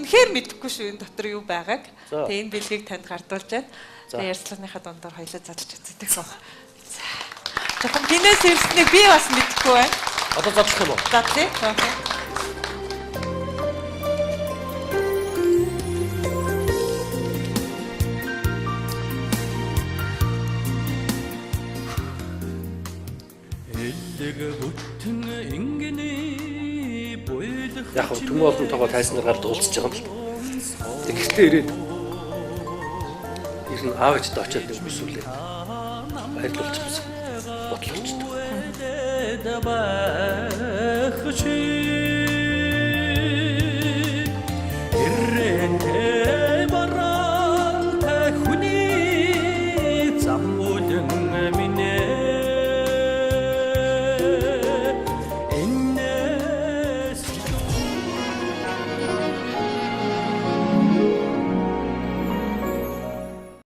үнэхээр мэдэхгүй шүү энэ дотор юу байгааг. За. Тэгээ энэ бэлгийг танд гардуулж байна. За. Тэгээ ярьцлагынхаа дундор хоёлоо задлж үздэг юм. За. Жохон гинээс ирснийг би бас мэдэхгүй байна. Одоо задлах юм уу? Задлаа. Окей. Яг нь төмөө олон тоогоо тайснаар гард уулзж байгаа юм л. Тэгэхдээ ирээд ер нь аав ээжтэй очиод нэг бүсүүлээ. Баярлуулчихсан. Бодлуулчихсан.